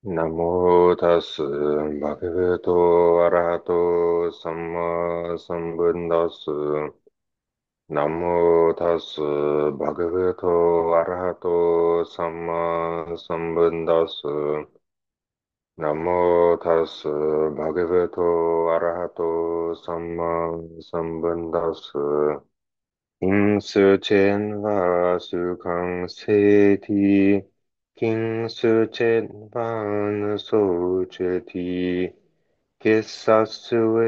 Namo tassa bhagavato arahato samma sambuddhassa. Namo tassa bhagavato arahato samma sambuddhassa. Namo tassa bhagavato arahato samma sambuddhassa. kiṃsu chetvā sukhaṃ seti, kiṃsu chetvā socati, kissassu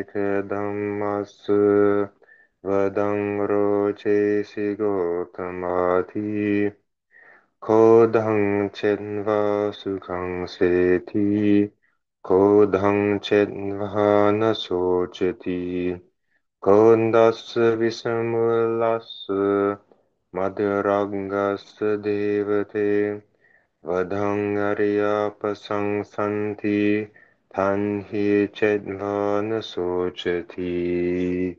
ekadhammassa, vadhaṃ rocesi gotamā, kodhaṃ chetvā sukhaṃ seti, kodhaṃ chetvā socati, kodhassa visamūlassa, madhuraggassa devate, vadhaṃ ariyā pasaṃsanti, tañhi chetvā socatī.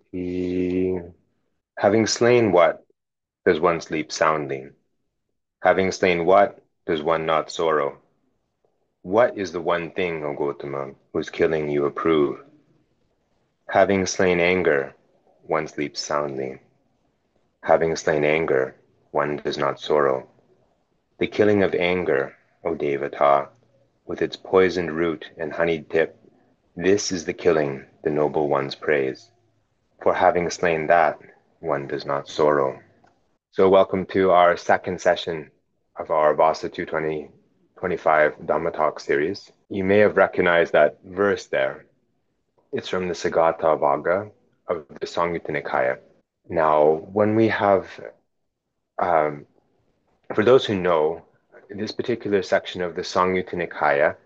Having slain what, does one sleep soundly? Having slain what, does one not sorrow? What is the one thing, O Gotama, whose killing you approve? Having slain anger, one sleeps soundly. Having slain anger, one does not sorrow. The killing of anger, O devatā, with its poisoned root and honeyed tip, this is the killing the noble ones praise. For having slain that, one does not sorrow. So welcome to our second session of our Vasa 225 Dhamma Talk series. You may have recognized that verse there. It's from the Sagata Vagga of the Samyutta Nikaya. Now, when we have, for those who know, this particular section of the Samyutta Nikaya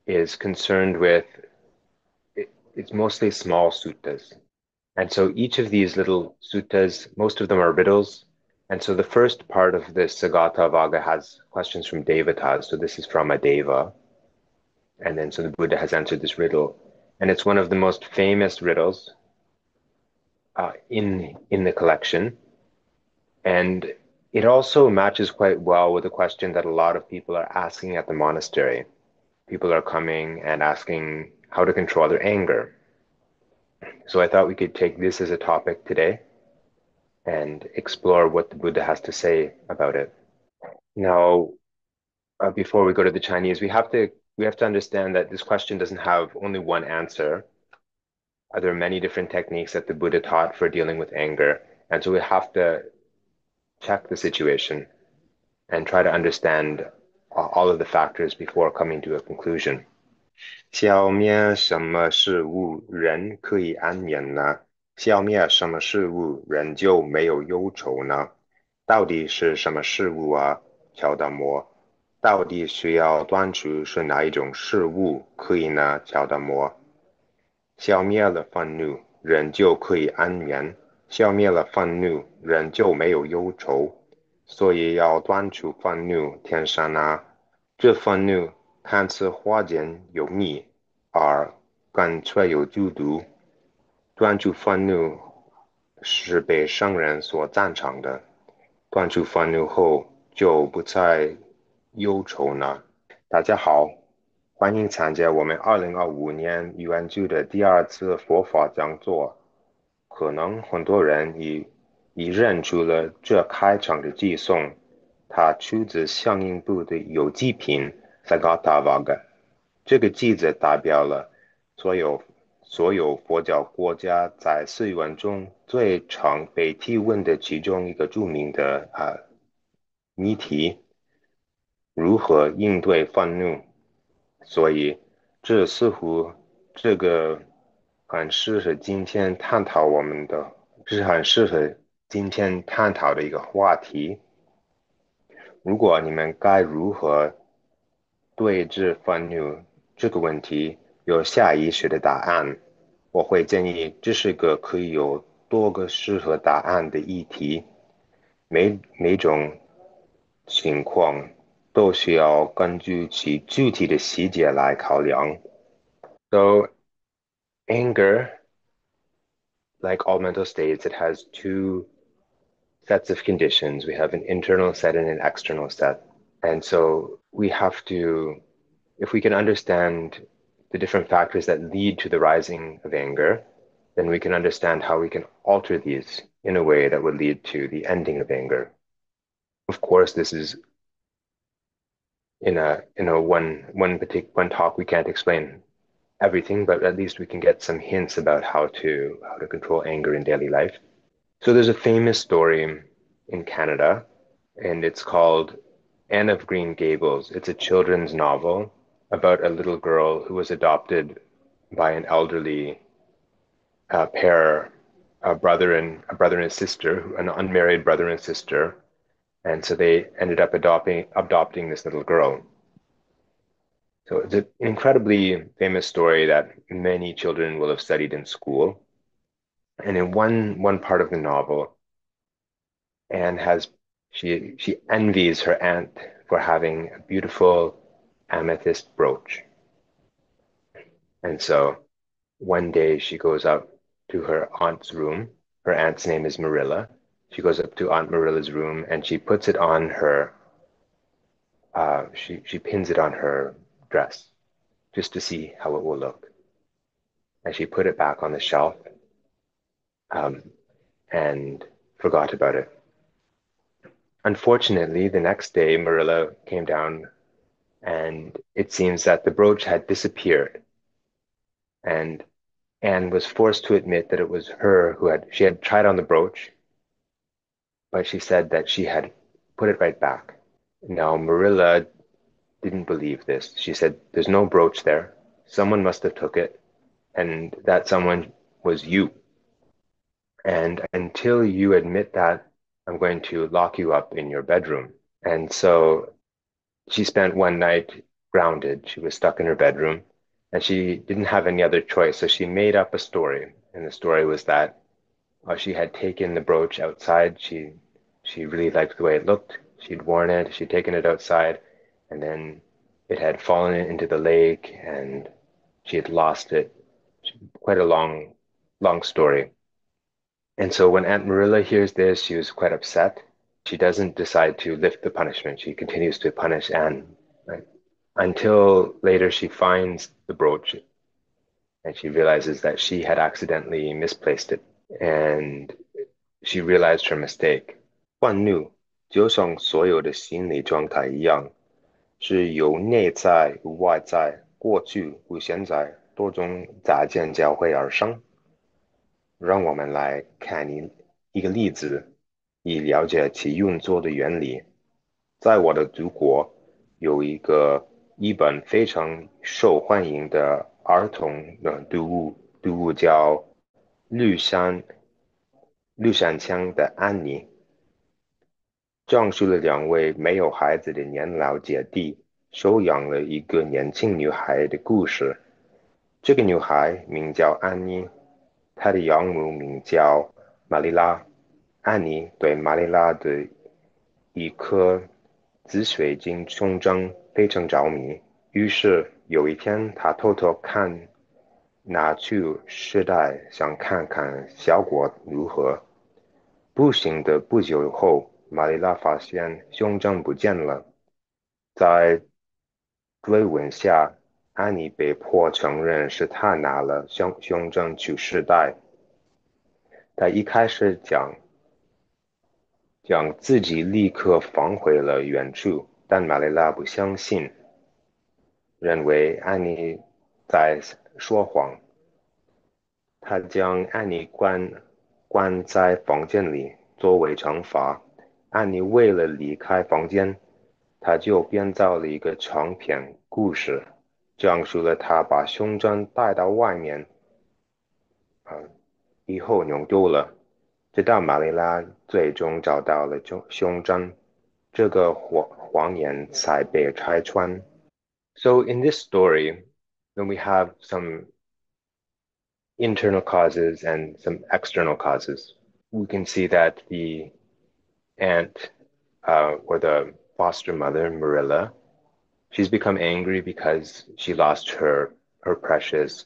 is concerned with, it's mostly small suttas. And so each of these little suttas, most of them are riddles. And so the first part of this Sagata Vagga has questions from devatas. So this is from a deva. And then so the Buddha has answered this riddle. And it's one of the most famous riddles in the collection. And it also matches quite well with a question that a lot of people are asking at the monastery. People are coming and asking how to control their anger. So I thought we could take this as a topic today and explore what the Buddha has to say about it. Now, before we go to the Chinese, we have to understand that this question doesn't have only one answer. There are many different techniques that the Buddha taught for dealing with anger, and so we have to check the situation and try to understand all of the factors before coming to a conclusion. 消灭什么事物，人可以安眠呢？消灭什么事物，人就没有忧愁呢？到底是什么事物啊？乔达摩，到底需要断除是哪一种事物可以呢？乔达摩，消灭了愤怒，人就可以安眠；消灭了愤怒，人就没有忧愁。所以要断除愤怒，天生啊，这愤怒看似花间有蜜，而根却有剧毒。断除愤怒是被圣人所赞成的，断除愤怒后就不再忧愁了。大家好，欢迎参加我们2025年元就的第二次佛法讲座。可能很多人已认出了这开场的寄颂，它出自相应部的有机品 Sagata Vagga。这个句子代表了所有佛教国家在寺院中最常被提问的其中一个著名的谜题：如何应对愤怒？所以，这似乎这个很适合今天探讨我们的，这是很适合今天探讨的一个话题。如果你们该如何对峙愤怒这个问题有下意识的答案，我会建议这是个可以有多个适合答案的议题，每种情况都需要根据其具体的细节来考量。So anger, like all mental states, it has two sets of conditions. We have an internal set and an external set. And so we have to if we can understand the different factors that lead to the rising of anger, then we can understand how we can alter these in a way that would lead to the ending of anger. Of course, this is in a one talk we can't explain everything, but at least we can get some hints about how to control anger in daily life. So there's a famous story in Canada, and it's called Anne of Green Gables. It's a children's novel about a little girl who was adopted by an elderly pair, a brother and a sister, an unmarried brother and sister, and so they ended up adopting this little girl. So it's an incredibly famous story that many children will have studied in school. And in one part of the novel, Anne has she envies her aunt for having a beautiful amethyst brooch. And so one day she goes up to her aunt's room. Her aunt's name is Marilla. She goes up to Aunt Marilla's room and she puts it on her she pins it on her dress just to see how it will look. And she put it back on the shelf um, and forgot about it. Unfortunately, the next day, Marilla came down and it seems that the brooch had disappeared. And Anne was forced to admit that it was her she had tried on the brooch, but she said that she had put it right back. Now, Marilla didn't believe this. She said, "There's no brooch there. Someone must have took it, and that someone was you. And until you admit that, I'm going to lock you up in your bedroom." And so she spent one night grounded. She was stuck in her bedroom and she didn't have any other choice. So she made up a story. And the story was that she had taken the brooch outside. She really liked the way it looked. She'd worn it. She'd taken it outside and then it had fallen into the lake and she had lost it. Quite a long story. And so when Aunt Marilla hears this, she was quite upset. She doesn't decide to lift the punishment. She continues to punish Anne, right? Until later she finds the brooch and she realizes that she had accidentally misplaced it. And she realized her mistake. 愤怒就像所有的心理状态一样，是由内在与外在、过去与现在多种杂件交汇而生。让我们来看一个例子，以了解其运作的原理。在我的祖国，有一本非常受欢迎的儿童的读物叫绿山枪的安妮，讲述了两位没有孩子的年老姐弟收养了一个年轻女孩的故事。这个女孩名叫安妮，她的养母名叫玛丽拉。安妮对玛丽拉的一颗紫水晶胸针非常着迷，于是有一天，她偷偷拿去试戴，想看看效果如何。不幸的不久后，玛丽拉发现胸针不见了。在追问下，安妮被迫承认是她拿了胸针去试戴。她一开始将自己立刻放回了原处，但玛丽拉不相信，认为安妮在说谎。他将安妮关在房间里作为惩罚。安妮为了离开房间，他就编造了一个长篇故事，讲述了他把胸针带到外面，以后弄丢了，直到玛丽拉最终找到了胸针，这个谎言才被拆穿。So in this story, then we have some internal causes and some external causes. We can see that the aunt or the foster mother, Marilla, she's become angry because she lost her precious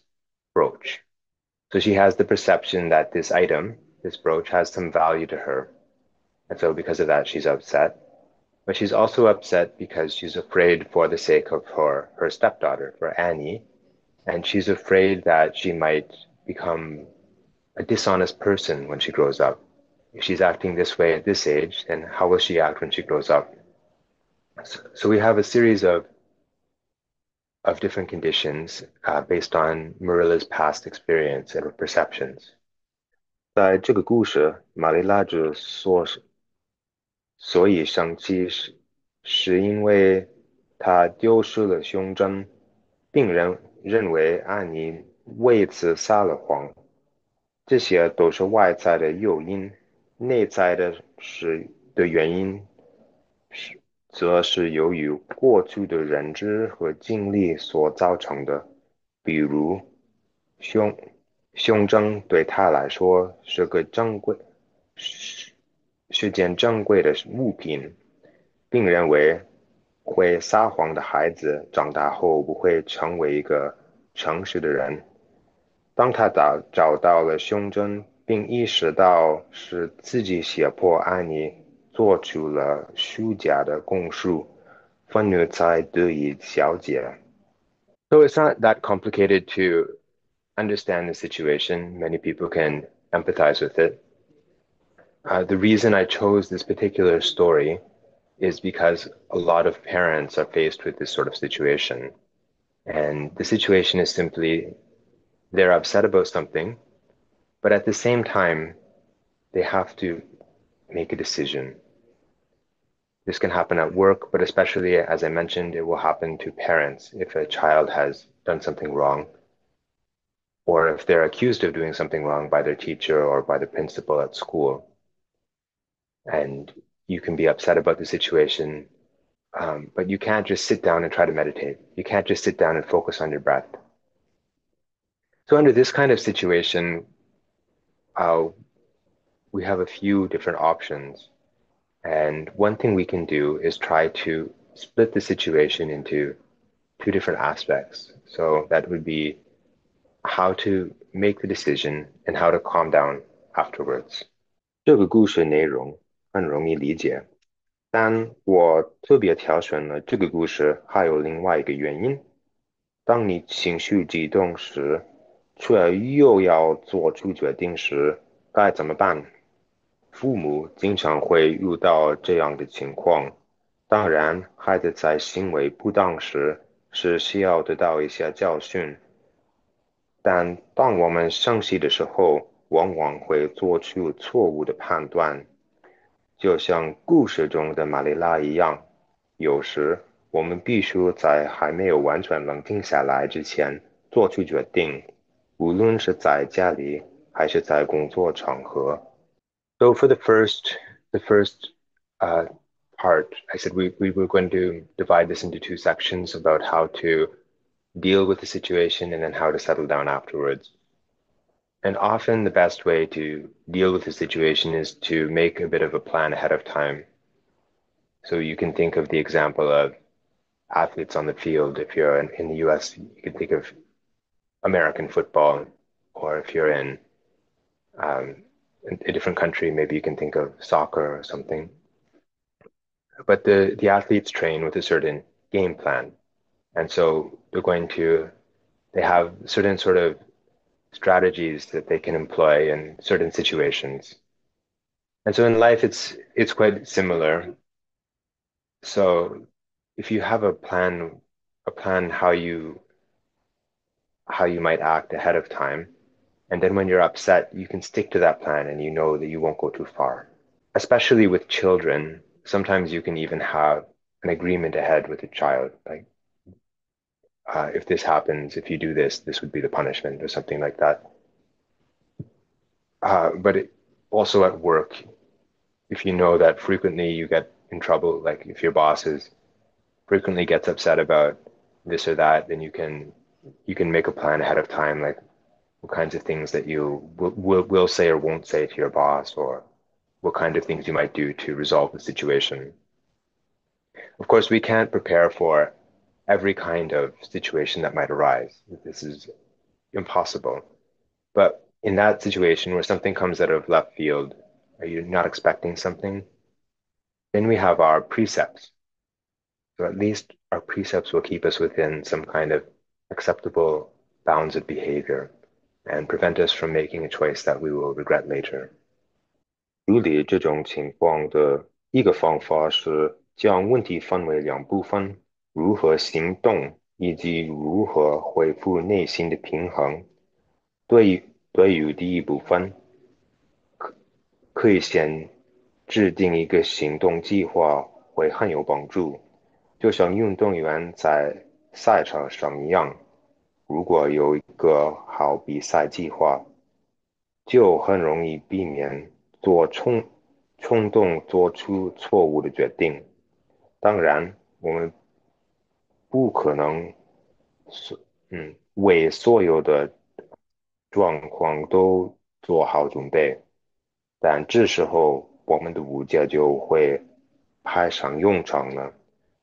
brooch. So she has the perception that this brooch has some value to her. And so because of that, she's upset. But she's also upset because she's afraid for the sake of her stepdaughter, for Annie, and she's afraid that she might become a dishonest person when she grows up. If she's acting this way at this age, then how will she act when she grows up? So we have a series of different conditions based on Marilla's past experience and perceptions. 在这个故事，玛丽拉之所以生气是因为她丢失了胸针，并认为安妮为此撒了谎。这些都是外在的诱因，内在的原因则是由于过去的认知和经历所造成的。比如，胸胸针对他来说是件珍贵的物品，并认为会撒谎的孩子长大后不会成为一个诚实的人。当他找到了胸针，并意识到是自己胁迫安妮做出了虚假的供述，愤怒才得以消解。So it's not that complicated to understand the situation. Many people can empathize with it. The reason I chose this particular story is because a lot of parents are faced with this sort of situation. And the situation is simply they're upset about something, but at the same time, they have to make a decision. This can happen at work, but especially, as I mentioned, it will happen to parents if a child has done something wrong, or if they're accused of doing something wrong by their teacher or by the principal at school. And you can be upset about the situation, but you can't just sit down and try to meditate. You can't just sit down and focus on your breath. So under this kind of situation, uh, we have a few different options. And one thing we can do is try to split the situation into two different aspects. So that would be how to make the decision and how to calm down afterwards. 这个故事内容很容易理解，但我特别挑选了这个故事，还有另外一个原因。当你情绪激动时，却又要做出决定时，该怎么办？父母经常会遇到这样的情况。当然，孩子在行为不当时是需要得到一些教训，但当我们生气的时候，往往会做出错误的判断，就像故事中的玛丽拉一样。有时我们必须在还没有完全冷静下来之前做出决定，无论是在家里还是在工作场合。So for the first uh, part, I said we were going to divide this into two sections about how to deal with the situation and then how to settle down afterwards. And often the best way to deal with the situation is to make a bit of a plan ahead of time. So you can think of the example of athletes on the field. If you're in the US, you can think of American football, or if you're in a different country, maybe you can think of soccer or something. But the athletes train with a certain game plan. And so they have certain sort of strategies that they can employ in certain situations. And so in life, it's quite similar. So if you have a plan how you might act ahead of time, and then when you're upset, you can stick to that plan and you know that you won't go too far. Especially with children, sometimes you can even have an agreement ahead with a child, like if this happens, if you do this, this would be the punishment or something like that. But also at work, if you know that frequently you get in trouble, like if your boss frequently gets upset about this or that, then you can make a plan ahead of time, like what kinds of things that you will say or won't say to your boss, or what kind of things you might do to resolve the situation. Of course, we can't prepare for every kind of situation that might arise. This is impossible. But in that situation where something comes out of left field, are you not expecting something? Then we have our precepts. So at least our precepts will keep us within some kind of acceptable bounds of behavior and prevent us from making a choice that we will regret later. 处理这种情况的一个方法是将问题分为两部分，如何行动以及如何恢复内心的平衡。对于第一部分，可以先制定一个行动计划，会很有帮助。就像运动员在赛场上一样，如果有一个好比赛计划，就很容易避免冲动做出错误的决定。当然，我们不可能是为所有的状况都做好准备，但这时候我们的误解就会派上用场了。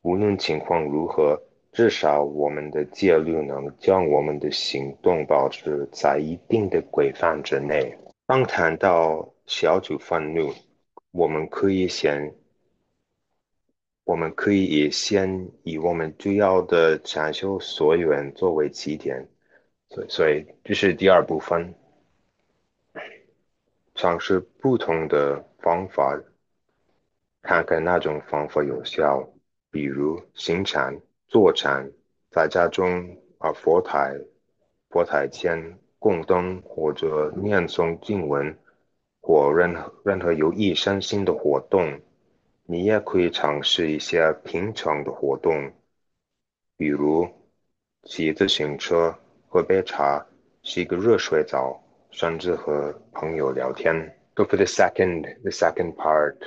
无论情况如何，至少我们的戒律能将我们的行动保持在一定的规范之内。当谈到小组愤怒，我们可以先以我们主要的禅修所缘作为起点，所以这是第二部分，尝试不同的方法，看看哪种方法有效。比如行禅、坐禅，在家中佛台前供灯，或者念诵经文，或任何有益身心的活动。你也可以尝试一些平常的活动，比如骑自行车、喝杯茶、洗个热水澡，甚至和朋友聊天。So for the second part,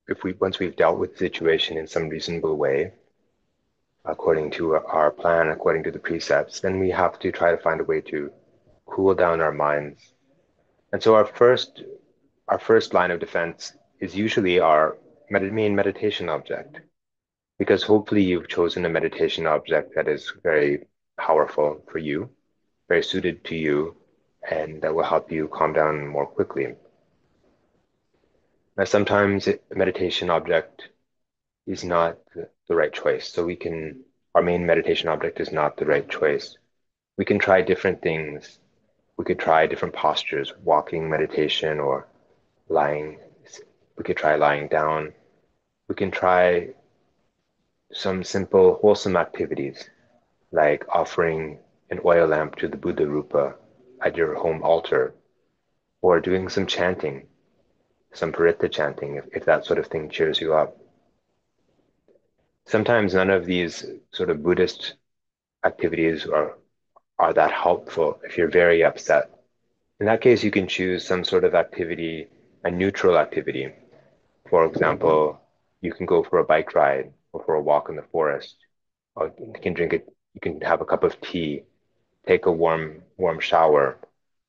if once we've dealt with the situation in some reasonable way, according to our plan, according to the precepts, then we have to try to find a way to cool down our minds. And so our first line of defense is usually our main meditation object, because hopefully you've chosen a meditation object that is very powerful for you, very suited to you, and that will help you calm down more quickly. Now, sometimes a meditation object is not the right choice. So our main meditation object is not the right choice. We can try different things. We could try different postures, walking meditation or lying. We could try lying down. We can try some simple wholesome activities like offering an oil lamp to the Buddha Rupa at your home altar, or doing some chanting, some paritta chanting, if that sort of thing cheers you up. Sometimes none of these sort of Buddhist activities are that helpful if you're very upset. In that case, you can choose some sort of activity, a neutral activity. For example, you can go for a bike ride or for a walk in the forest. Or you can have a cup of tea, take a warm shower,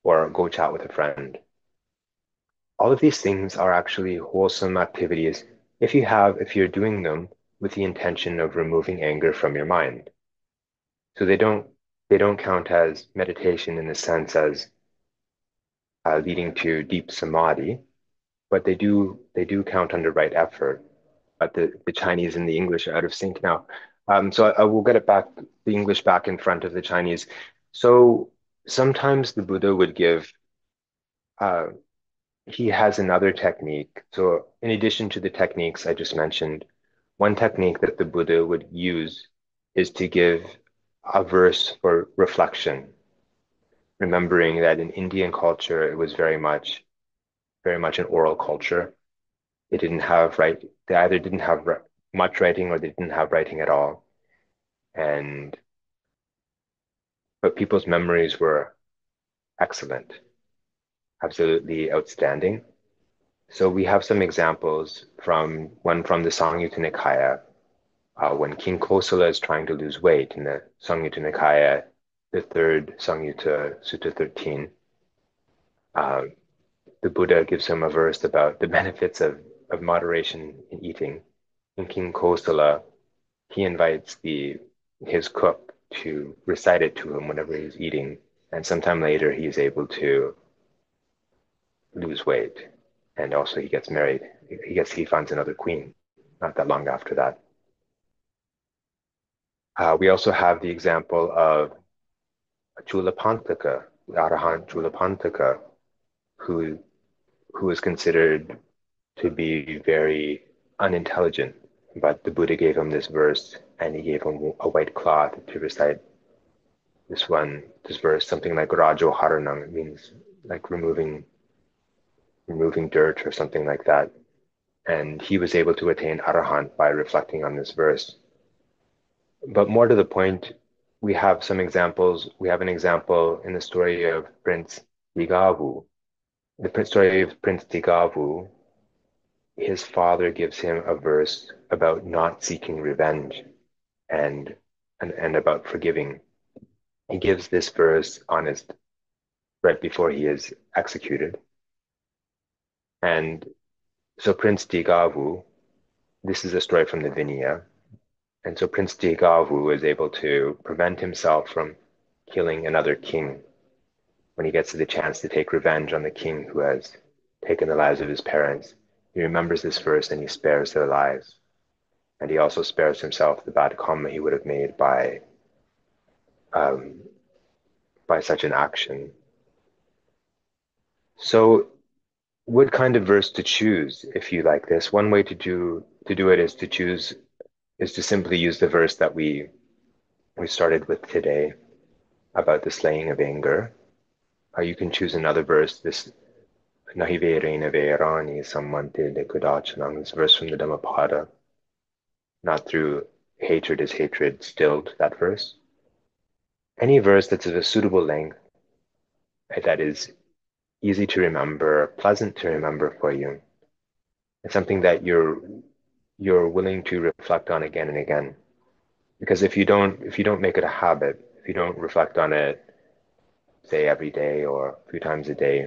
or go chat with a friend. All of these things are actually wholesome activities if you're doing them with the intention of removing anger from your mind. So they don't count as meditation in the sense as leading to deep samadhi, but they do count under right effort. But the Chinese and the English are out of sync now. So I will get the English back in front of the Chinese. So sometimes the Buddha would he has another technique. So in addition to the techniques I just mentioned, one technique that the Buddha would use is to give a verse for reflection, remembering that in Indian culture, it was very much an oral culture. They either didn't have much writing or they didn't have writing at all. But people's memories were excellent, absolutely outstanding. So we have some examples from the Samyutta Nikaya, when King Kosala is trying to lose weight in the Samyutta Nikaya, the third Samyutta, Sutta 13. The Buddha gives him a verse about the benefits of moderation in eating. In King Kosala, he invites his cook to recite it to him whenever he's eating, and sometime later he's able to lose weight, and also he gets married. He finds another queen. not that long after that. We also have the example of Chulapantaka, Arahant Chulapantaka, who who is considered to be very unintelligent. But the Buddha gave him this verse, and he gave him a white cloth to recite this verse, something like Rajo Haranam. It means like removing dirt or something like that. And he was able to attain Arahant by reflecting on this verse. But more to the point, we have some examples. We have an example in the story of Prince Digavu. The story of Prince Digavu, his father gives him a verse about not seeking revenge and and about forgiving. He gives this verse on his right before he is executed. And so Prince Digavu, this is a story from the Vinaya, and so Prince Digavu is able to prevent himself from killing another king when he gets the chance to take revenge on the king who has taken the lives of his parents. He remembers this verse and he spares their lives. And he also spares himself the bad karma he would have made um, by such an action. So what kind of verse to choose if you like this? One way to do it is to simply use the verse that we started with today about the slaying of anger. Or you can choose another verse, this Nahi verena verani sammante de kodachanam, this verse from the Dhammapada. Not through hatred is hatred stilled, that verse. Any verse that's of a suitable length, that is easy to remember, pleasant to remember for you. It's something that you're willing to reflect on again and again. Because if you don't make it a habit, if you don't reflect on it, say every day or a few times a day,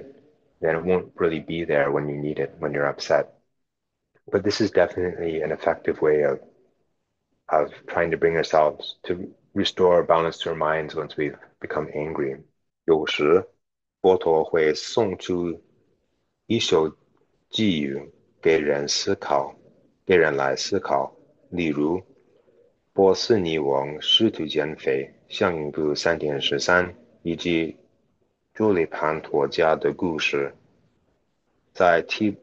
then it won't really be there when you need it, when you're upset. But this is definitely an effective way of trying to bring ourselves to restore balance to our minds once we've become angry. 有时佛陀会送出一首寄语给人来思考，例如波斯匿王试图减肥，相应部3.13，以及朱利潘托家的故事，在提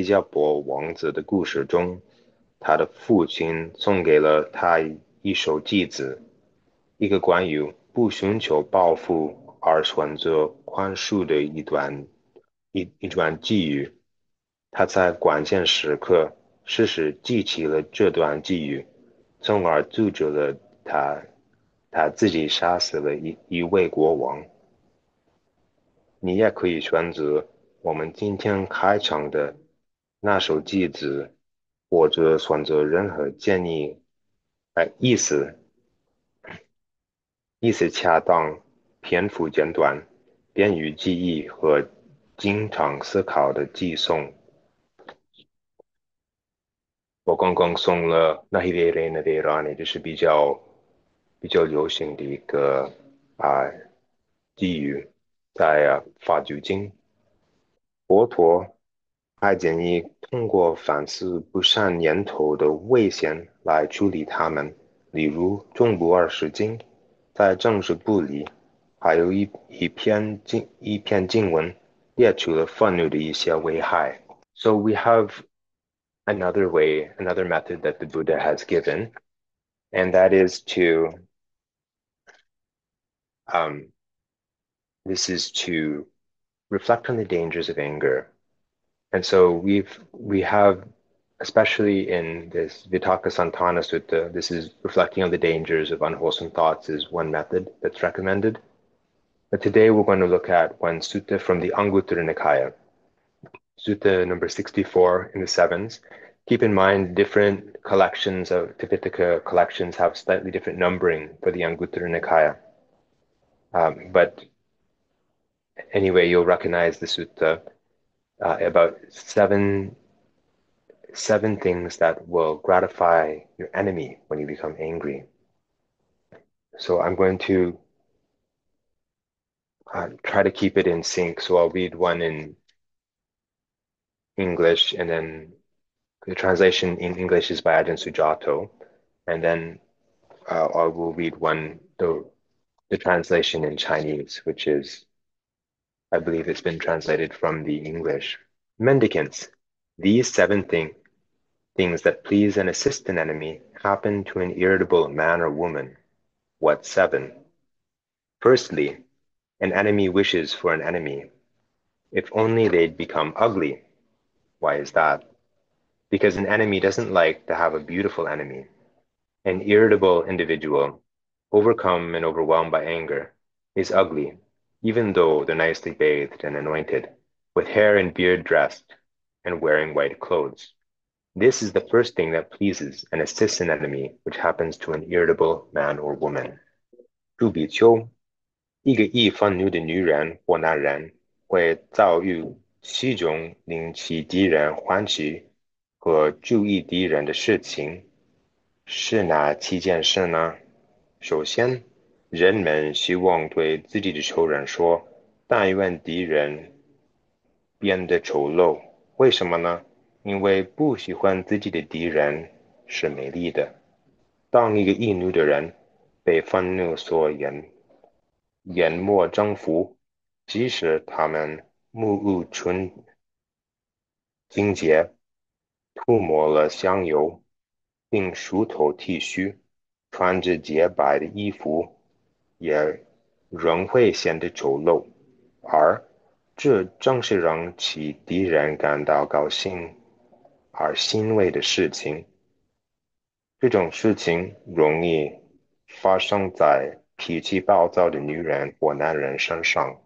加波王子的故事中，他的父亲送给了他一首偈子，一个关于不寻求报复而选择宽恕的一段寄语。他在关键时刻适时记起了这段寄语，从而阻止了他自己杀死了一位国王。你也可以选择我们今天开场的那首句子，或者选择任何建议，意思恰当，篇幅简短，便于记忆和经常思考的寄送。我刚刚送了那一位人的维拉呢，就是比较流行的一个啊寄语，在法句经。佛陀还建议通过反思不善念头的危险来处理它们，例如中部20经在正式部里，还有一篇经文列出了愤怒的一些危害。So we have another way, another method that the Buddha has given, and that is um, this is to reflect on the dangers of anger. And so we have, especially in this Vitakka Santana Sutta, this is reflecting on the dangers of unwholesome thoughts is one method that's recommended. But today we're going to look at one sutta from the Anguttara Nikaya, Sutta number 64 in the sevens. Keep in mind, different collections of Tipitaka collections have slightly different numbering for the Anguttara Nikaya. But anyway, you'll recognize the sutta about seven things that will gratify your enemy when you become angry. So I'm going to try to keep it in sync. So I'll read one in English and then The translation in English is by Ajahn Sujato, and then I will read the translation in Chinese, which is, I believe it's been translated from the English. Mendicants, these things that please and assist an enemy happen to an irritable man or woman. What 7? Firstly, an enemy wishes for an enemy. If only they'd become ugly. Why is that? Because an enemy doesn't like to have a beautiful enemy. An irritable individual, overcome and overwhelmed by anger, is ugly, even though they're nicely bathed and anointed, with hair and beard dressed, and wearing white clothes. This is the first thing that pleases and assists an enemy, which happens to an irritable man or woman. 朱比丘，一个易愤怒的女人或男人会遭遇七种令其敌人欢喜和注意敌人的事情，是哪七件事呢？首先，人们希望对自己的仇人说：“但愿敌人变得丑陋。”为什么呢？因为不喜欢自己的敌人是美丽的。当一个易怒的人被愤怒所淹没征服，即使他们目无情节，涂抹了香油，并梳头剃须，穿着洁白的衣服，也仍会显得丑陋，而这正是让其敌人感到高兴而欣慰的事情。这种事情容易发生在脾气暴躁的女人或男人身上。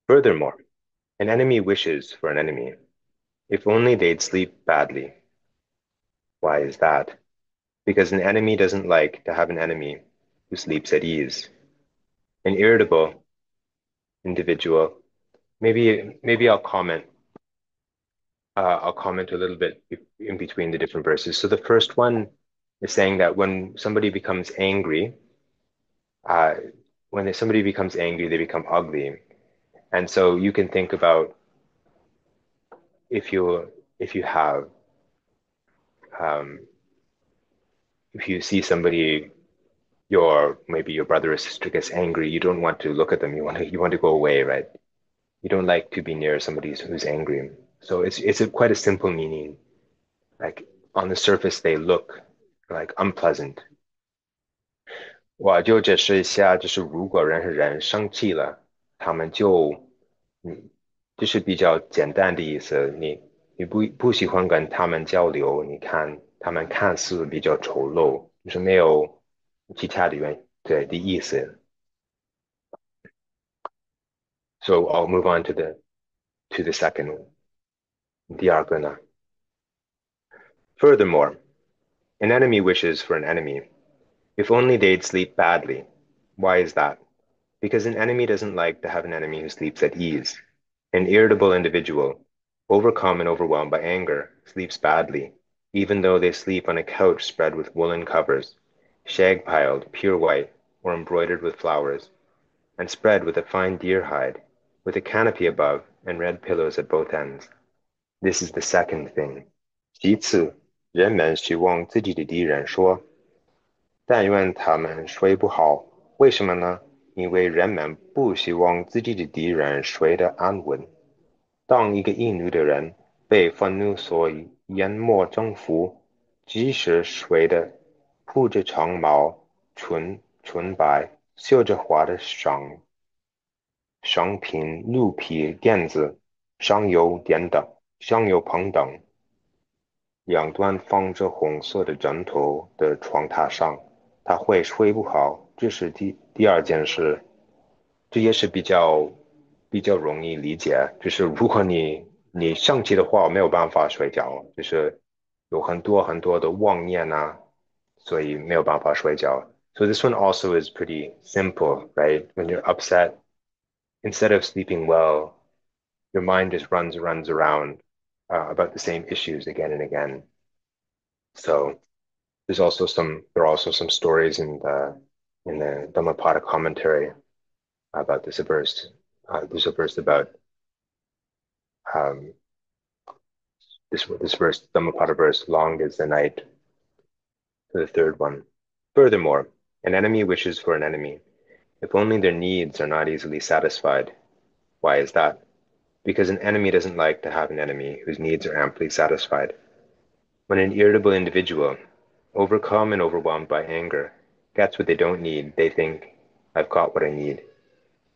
Furthermore, an enemy wishes for an enemy. If only they'd sleep badly. Why is that? Because an enemy doesn't like to have an enemy who sleeps at ease. An irritable individual. Maybe I'll comment a little bit in between the different verses. So the first one is saying that when somebody becomes angry, uh, they become ugly. And so you can think about if you if you have um, if you see somebody, maybe your brother or sister gets angry, you don't want to look at them. You want to go away, right? You don't like to be near somebody who's angry. So it's quite a simple meaning. Like on the surface, they look like unpleasant. 我就解释一下，就是如果人和人生气了，他们就是比较简单的意思。你不喜欢跟他们交流，你看他们看似比较丑陋，就是没有其他对的意思。So I'll move on to the second one. 第二个呢？Furthermore, an enemy wishes for an enemy. If only they'd sleep badly. Why is that? Because an enemy doesn't like to have an enemy who sleeps at ease. An irritable individual, overcome and overwhelmed by anger, sleeps badly, even though they sleep on a couch spread with woolen covers, shag-piled, pure white, or embroidered with flowers, and spread with a fine deer hide, with a canopy above and red pillows at both ends. This is the second thing. 其次，人们希望自己的敌人说，但愿他们睡不好。为什么呢？因为人们不希望自己的敌人睡得安稳。当一个易怒的人被愤怒所淹没征服，即使睡得铺着长毛、纯白、绣着花的商品、鹿皮垫子、香油盆等，两端放着红色的枕头的床榻上，他会睡不好。这是第二件事，这也是比较容易理解。就是如果你生气的话，没有办法睡觉，就是有很多很多的妄念啊，所以没有办法睡觉。So this one also is pretty simple, right? When you're upset, instead of sleeping well, your mind just runs around about the same issues again and again. So there are also some stories in the Dhammapada commentary about this verse. There's a verse about um, this verse, Dhammapada verse, long is the night, to the third one. Furthermore, an enemy wishes for an enemy, if only their needs are not easily satisfied. Why is that? Because an enemy doesn't like to have an enemy whose needs are amply satisfied. When an irritable individual, overcome and overwhelmed by anger, gets what they don't need, they think, I've got what I need.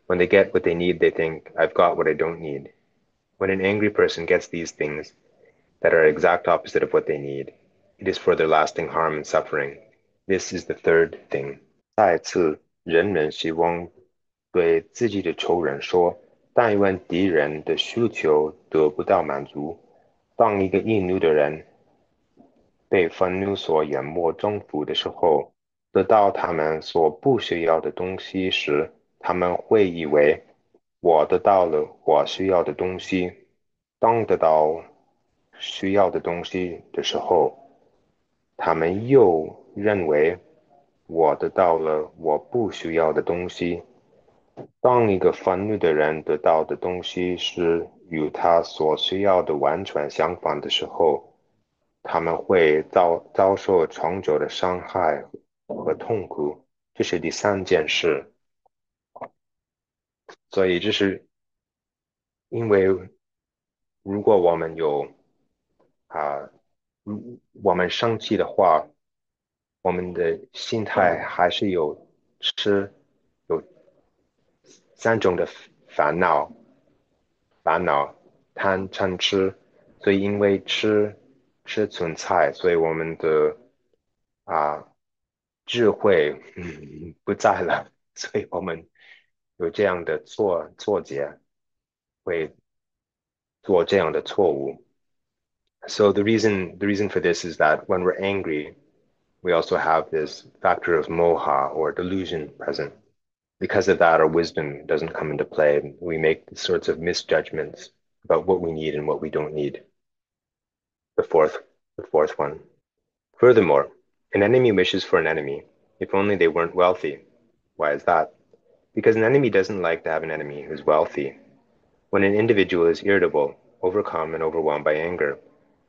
When they get what they need, they think, I've got what I don't need. When an angry person gets these things that are exact opposite of what they need, it is for their lasting harm and suffering. This is the third thing. 再次，人们希望对自己的仇人说，但愿敌人的需求得不到满足。当一个易怒的人被愤怒所淹没征服的时候，得到他们所不需要的东西时，他们会以为我得到了我需要的东西。当得到需要的东西的时候，他们又认为我得到了我不需要的东西。当一个愤怒的人得到的东西是与他所需要的完全相反的时候，他们会遭受长久的伤害和痛苦。这是第三件事。所以这是因为如果我们有啊，我们生气的话，我们的心态还是有三种的烦恼，贪嗔痴，所以因为吃存在，所以我们的啊智慧不在了，所以我们有这样的错觉，会做这样的错误。So the reason for this is that when we're angry, we also have this factor of moha or delusion present. Because of that, our wisdom doesn't come into play. We make sorts of misjudgments about what we need and what we don't need. The fourth, the fourth one. Furthermore, an enemy wishes for an enemy, if only they weren't wealthy. Why is that? Because an enemy doesn't like to have an enemy who's wealthy. When an individual is irritable, overcome, and overwhelmed by anger,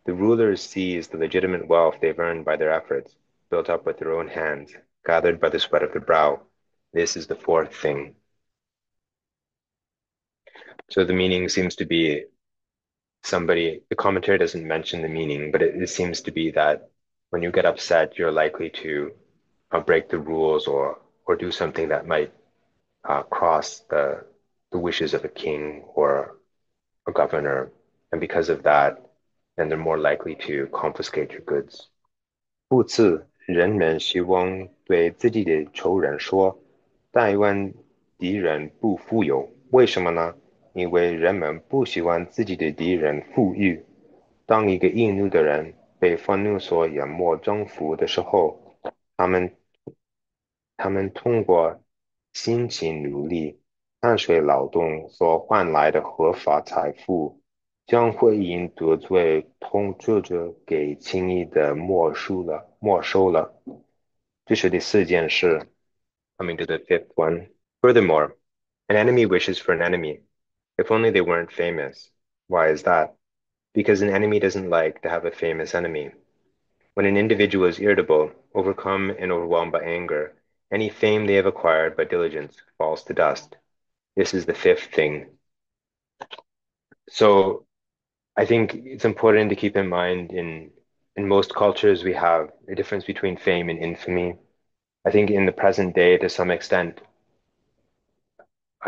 the rulers seize the legitimate wealth they've earned by their efforts, built up with their own hands, gathered by the sweat of their brow. This is the fourth thing. So the meaning seems to be the commentary doesn't mention the meaning, but it seems to be that when you get upset, you're likely to break the rules or do something that might cross the wishes of a king or a governor. And because of that, then they're more likely to confiscate your goods. 故此，人们希望对自己的仇人说：“但愿敌人不富有。”为什么呢？因为人们不希望自己的敌人富裕。当一个易怒的人被愤怒所淹没征服的时候，他们他们通过辛勤努力、汗水劳动所换来的合法财富，将会因得罪统治者给轻易的没收了。这是第四件事。Coming to the fifth one. Furthermore, an enemy wishes for an enemy, if only they weren't famous. Why is that? Because an enemy doesn't like to have a famous enemy. When an individual is irritable, overcome, and overwhelmed by anger, any fame they have acquired by diligence falls to dust. This is the fifth thing. So I think it's important to keep in mind in most cultures we have a difference between fame and infamy. I think in the present day, to some extent,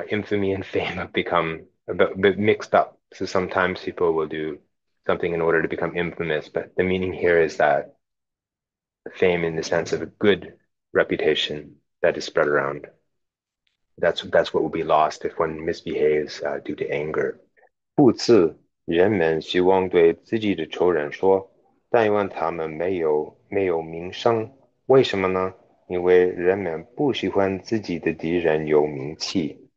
infamy and fame have become a bit mixed up. So sometimes people will do something in order to become infamous, but the meaning here is that fame in the sense of a good reputation that is spread around. That's what will be lost if one misbehaves due to anger. 故此，人们希望对自己的仇人说：“但愿他们没有名声。”为什么呢？因为人们不喜欢自己的敌人有名气。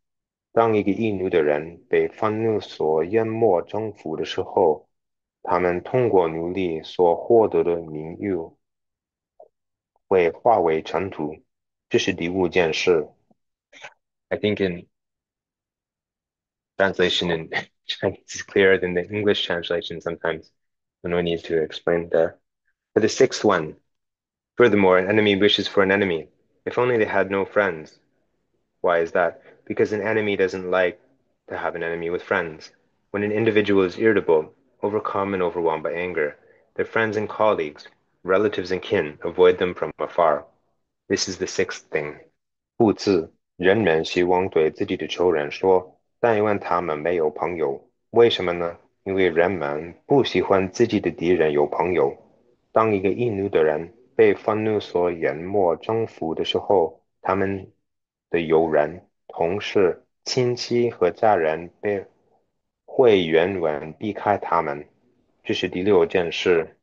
当一个易怒的人被愤怒所淹没征服的时候，他们通过努力所获得的名誉会化为尘土。这是第五件事。I think in translation, and it's clearer than the English translation sometimes. No need to explain there. For the sixth one, furthermore, an enemy wishes for an enemy. If only they had no friends. Why is that? Because an enemy doesn't like to have an enemy with friends. When an individual is irritable, overcome and overwhelmed by anger, their friends and colleagues, relatives and kin avoid them from afar. This is the sixth thing. 故自人们希望对自己的仇人说，但愿他们没有朋友。为什么呢？因为人们不喜欢自己的敌人有朋友。当一个易怒的人被愤怒所淹没征服的时候，他们的友人、同事、亲戚和家人会远远避开他们。这是第六件事。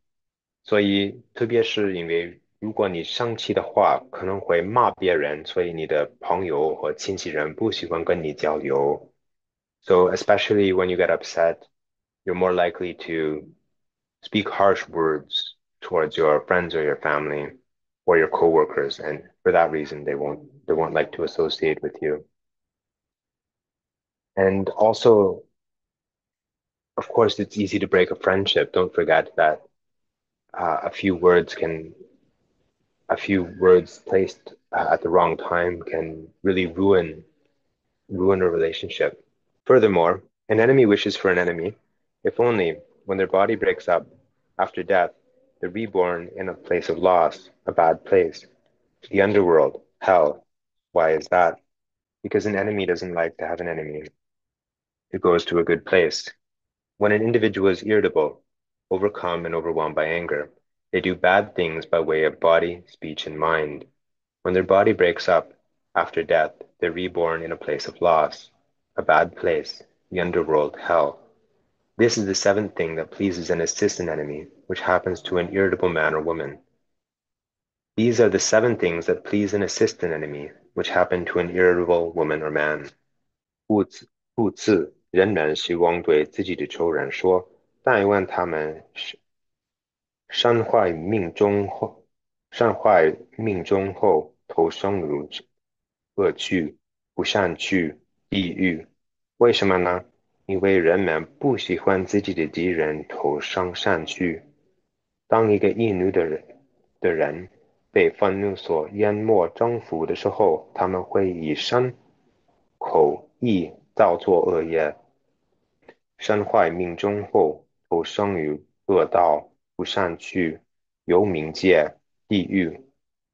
所以，特别是因为如果你生气的话，可能会骂别人，所以你的朋友和亲戚人不喜欢跟你交流。So especially when you get upset, you're more likely to speak harsh words towards your friends or your family or your coworkers, and for that reason, they won't like to associate with you. And also, of course, it's easy to break a friendship. Don't forget that a few words can a few words placed at the wrong time can really ruin a relationship. Furthermore, an enemy wishes for an enemy, if only when their body breaks up after death, they're reborn in a place of loss, a bad place, the underworld, hell. Why is that? Because an enemy doesn't like to have an enemy. It goes to a good place. When an individual is irritable, overcome and overwhelmed by anger, they do bad things by way of body, speech, and mind. When their body breaks up after death, they're reborn in a place of loss, a bad place, the underworld, hell. This is the seventh thing that pleases and assists an enemy, which happens to an irritable man or woman. These are the seven things that please and assist an enemy, which happen to an irritable woman or man. 故此，人们希望对自己的仇人说，但愿他们善坏命中后，投生入恶趣、不善趣、地狱。为什么呢？因为人们不喜欢自己的敌人投生善趣。当一个易怒的人被愤怒所淹没征服的时候，他们会以身、口、意造作恶业，身坏命中后，投生于恶道、不善趣、有冥界、地狱。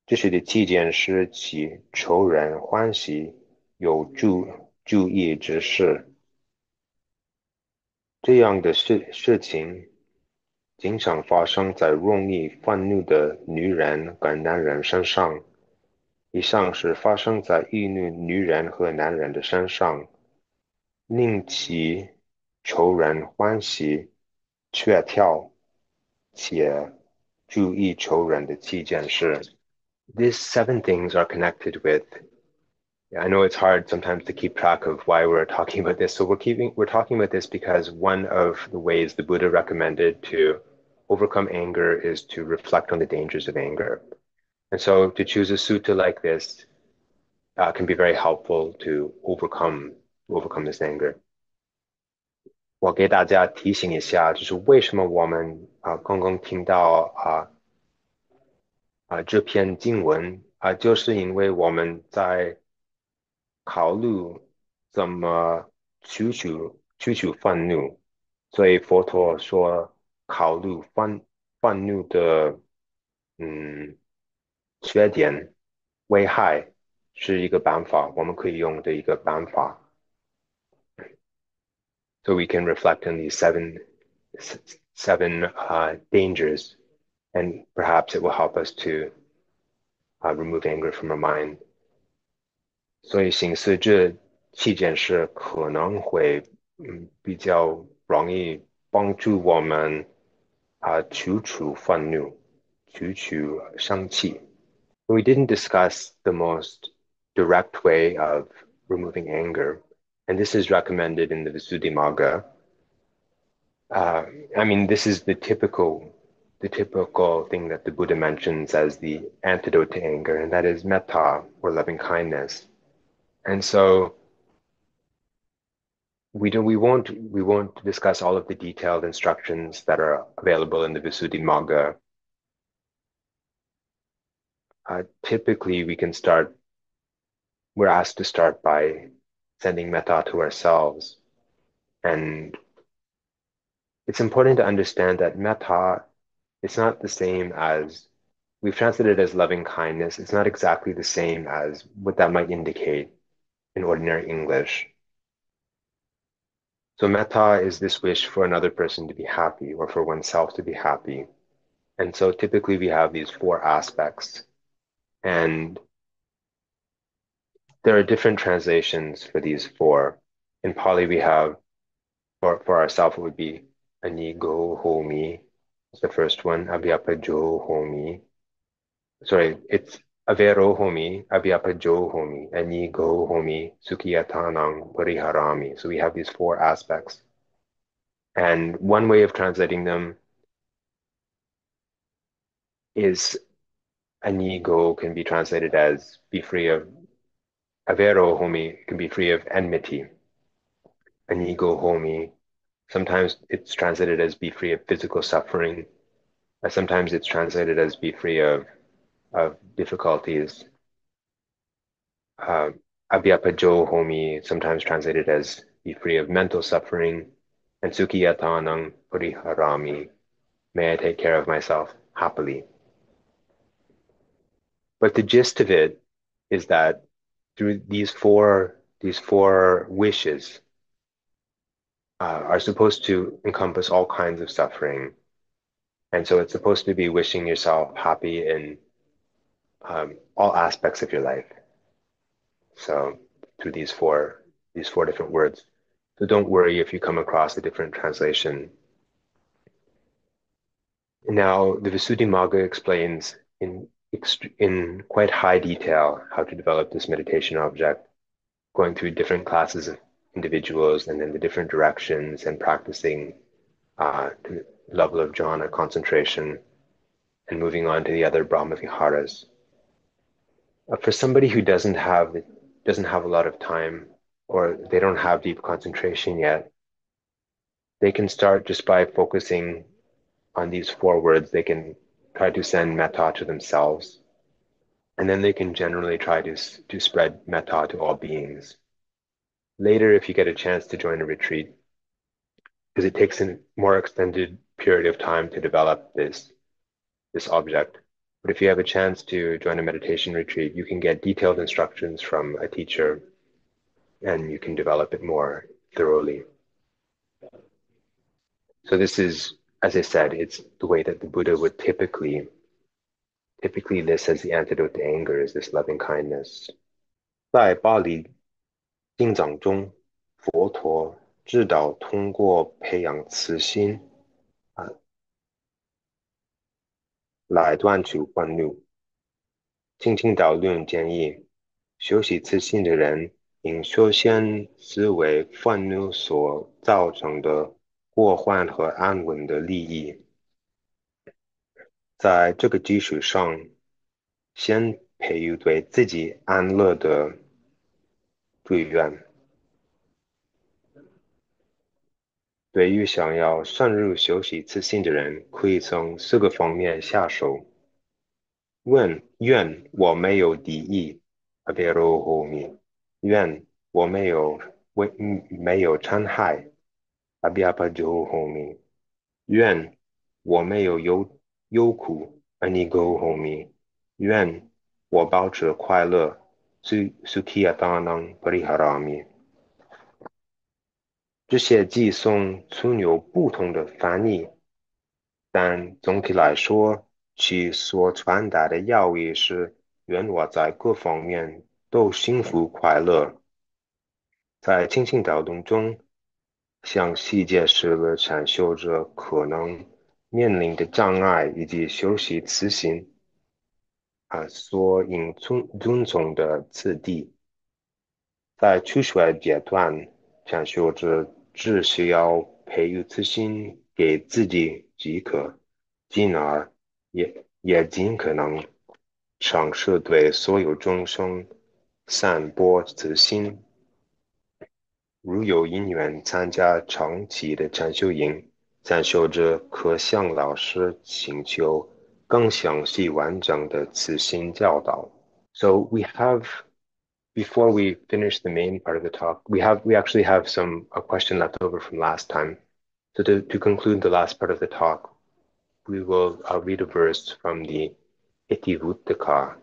这是的七件是其仇人欢喜、有注意之事。这样的事情经常发生在容易愤怒的女人跟男人身上。以上是发生在易怒女人和男人的身上，令其仇人欢喜、却跳且注意仇人的七件事。These seven things are connected with. I know it's hard sometimes to keep track of why we're talking about this. So we're talking about this because one of the ways the Buddha recommended to overcome anger is to reflect on the dangers of anger. And so to choose a sutta like this can be very helpful to overcome this anger. 我给大家提醒一下，就是为什么我们刚刚听到这篇经文就是因为我们在考虑怎么去除愤怒，所以佛陀说考虑愤怒的嗯缺点、危害是一个办法，我们可以用的一个办法。So we can reflect on these seven dangers, and perhaps it will help us to remove anger from our mind. 所以形似这七件事可能会比较容易帮助我们除除愤怒，除除生气。We didn't discuss the most direct way of removing anger, and this is recommended in the Visuddhimagga. Uh, I mean, this is the typical thing that the Buddha mentions as the antidote to anger, and that is metta, or loving kindness. And so we won't discuss all of the detailed instructions that are available in the Visuddhimagga. Typically, we're asked to start by sending metta to ourselves. And it's important to understand that metta is not the same as, we've translated it as loving kindness. It's not exactly the same as what that might indicate in ordinary English. So metta is this wish for another person to be happy or for oneself to be happy. And so typically we have these four aspects. And there are different translations for these four. In Pali, we have, for ourselves, it would be anigo homi. It's the first one, abhyapajo homi. Sorry, it's avero homi, abhyapajo homi, anigo homi, sukhiyatanang pariharami. So we have these four aspects. And one way of translating them is anigo can be translated as be free of, avero homi can be free of enmity. Anigo homi, sometimes it's translated as be free of physical suffering. Sometimes it's translated as be free of difficulties. Abhyapajo homi, sometimes translated as be free of mental suffering. And sukhiyatanang pariharami, may I take care of myself happily. But the gist of it is that through these four wishes are supposed to encompass all kinds of suffering. And so it's supposed to be wishing yourself happy in all aspects of your life. So through these four different words. So don't worry if you come across a different translation. Now, the Visuddhimagga explains in quite high detail how to develop this meditation object, going through different classes of individuals and then the different directions and practicing the level of jhana concentration and moving on to the other Brahma Viharas. For somebody who doesn't have a lot of time or they don't have deep concentration yet, they can start just by focusing on these four words. They can try to send metta to themselves, and then they can generally try to spread metta to all beings. Later, if you get a chance to join a retreat, because it takes a more extended period of time to develop this object. But if you have a chance to join a meditation retreat, you can get detailed instructions from a teacher and you can develop it more thoroughly. So this is, as I said, it's the way that the Buddha would typically this as the antidote to anger is this loving kindness. 在巴黎经藏中，佛陀指导通过培养慈心来断除愤怒。轻轻导论建议，修习自信的人应首先思维愤怒所造成的过患和安稳的利益，在这个基础上，先培育对自己安乐的追愿。对于想要深入修习自信的人，可以从四个方面下手。愿我没有敌意，阿别罗后面。愿我没有没有伤害，阿比阿巴就后面。愿我没有忧苦，阿尼go后面。愿我保持快乐，sukhiyatanang pariharami。这些寄送存有不同的翻译，但总体来说，其所传达的要义是愿我在各方面都幸福快乐。在清醒导动中，详细解释了禅修者可能面临的障碍以及修习慈心所应遵从的次第。在初学阶段，禅修者只需要培育自信给自己即可，进而也尽可能尝试对所有众生散播自信。如有因缘参加长期的禅修营，暂修着可向老师请求更详细完整的慈心教导。So we have, before we finish the main part of the talk, we actually have a question left over from last time. So to conclude the last part of the talk, I'll read a verse from the Itivuttaka,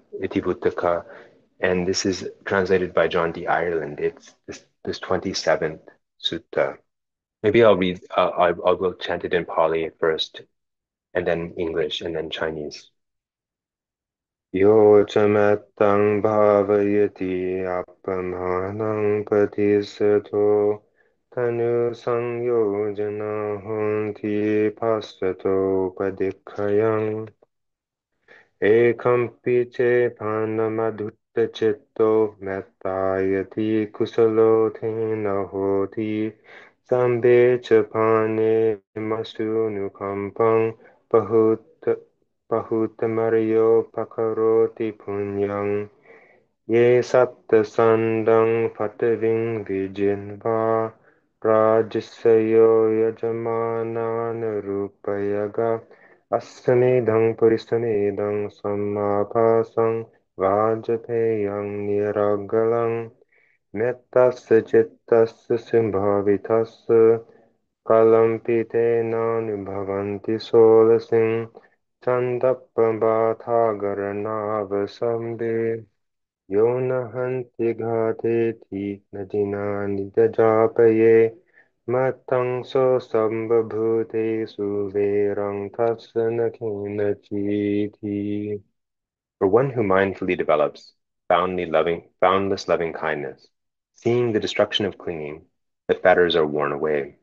and this is translated by John D. Ireland. It's this 27th sutta. Maybe I will chant it in Pali first, and then English, and then Chinese. Yo chamatang bhavayati appamhanang patisato tanu sangyojana honti passato padikkhayang ekampi ce panamadutta citto mettayati kusalo tena hoti sambe ca pane masunukampang pahutamariyo pakaroti punyang ye satta sandang pataving vijinva rajasayo yajamana narupayaga assamedang purisamedang sammapasang vajapayang niragalang mettasya cittasya sambhavitasya kalampite nanubhavanti solasing chandappabathagaranavasambe yonahanti ghate nadinani dajapaye matang so sambhabhutesu verang tasana kinachiti. For one who mindfully develops boundless loving kindness, seeing the destruction of clinging, the fetters are worn away.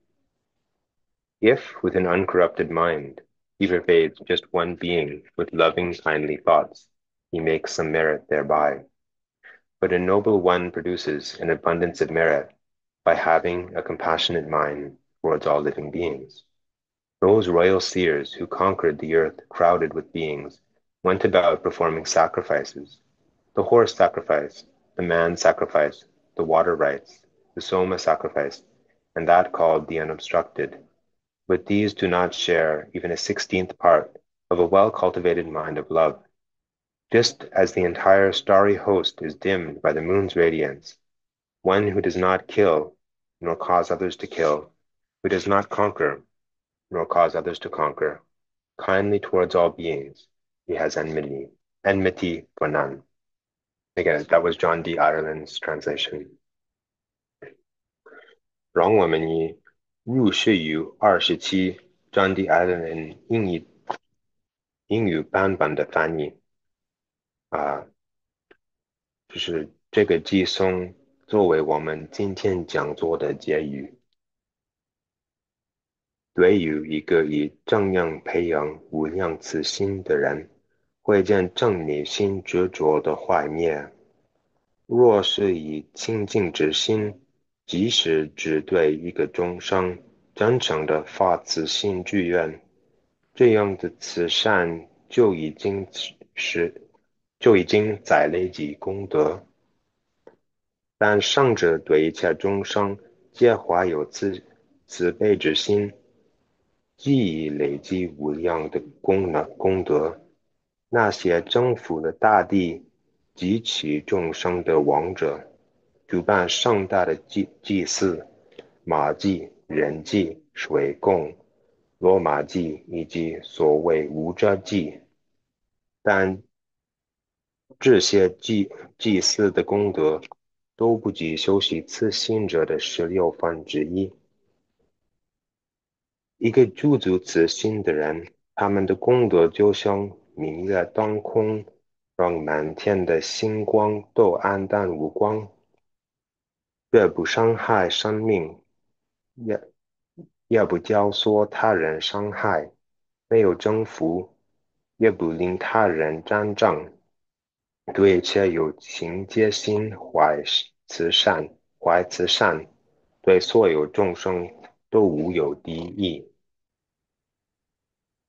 If, with an uncorrupted mind, he pervades just one being with loving, kindly thoughts, he makes some merit thereby. But a noble one produces an abundance of merit by having a compassionate mind towards all living beings. Those royal seers who conquered the earth crowded with beings went about performing sacrifices: the horse sacrifice, the man sacrifice, the water rites, the soma sacrifice, and that called the unobstructed. But these do not share even a 16th part of a well-cultivated mind of love. Just as the entire starry host is dimmed by the moon's radiance, one who does not kill, nor cause others to kill, who does not conquer, nor cause others to conquer, kindly towards all beings, he has enmity for none. Again, that was John D. Ireland's translation. 让我们以入世于27 John D. Ireland 英语版本的翻译就是这个寄送作为我们今天讲座的结语。对于一个以正样培养无量慈心的人，会见正内心执着的坏灭。若是以清净之心，即使只对一个众生真诚的发慈心志愿，这样的慈善就已经在累积功德。但圣者对一切众生皆怀有慈悲之心，既已累积无量的功德。那些征服了大地及其众生的王者，主办盛大的祭祀、马祭、人祭、水供、罗马祭以及所谓无遮祭，但这些祭祀的功德都不及修习慈心者的1/16。一个驻足慈心的人，他们的功德就像明月当空，让满天的星光都黯淡无光，越不伤害生命，也也不教唆他人伤害，没有征服，也不令他人沾障，对一切有情皆心怀慈善，对所有众生都无有敌意。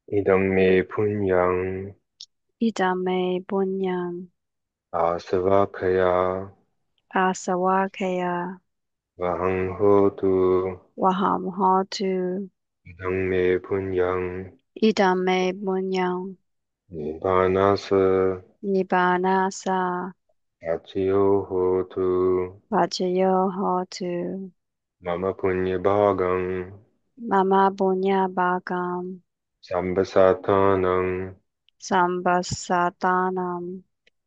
Idam punyang Idame bunyang asavakaya asawakaya Vahang hotu, Waham hotu. idang punyang, Idam me bunyang. nibbanassa, Nibbanassa. accio hotu, Vajayo hotu. mama punya bhagang, Mama bunya bagam. sambasatanang, Sambasatanam.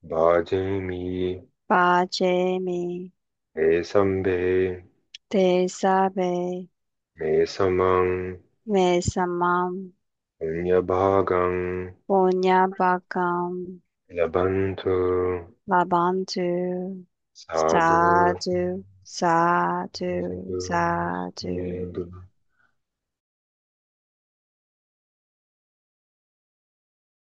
bhajami, Bhajemi. me sambe, Te sabe. me samang, Me samam. punya bhagang, Bunya bagam. labantu, Labantu. sadhu, Sadhu. Sadhu. sadhu, Sadhu. sadhu.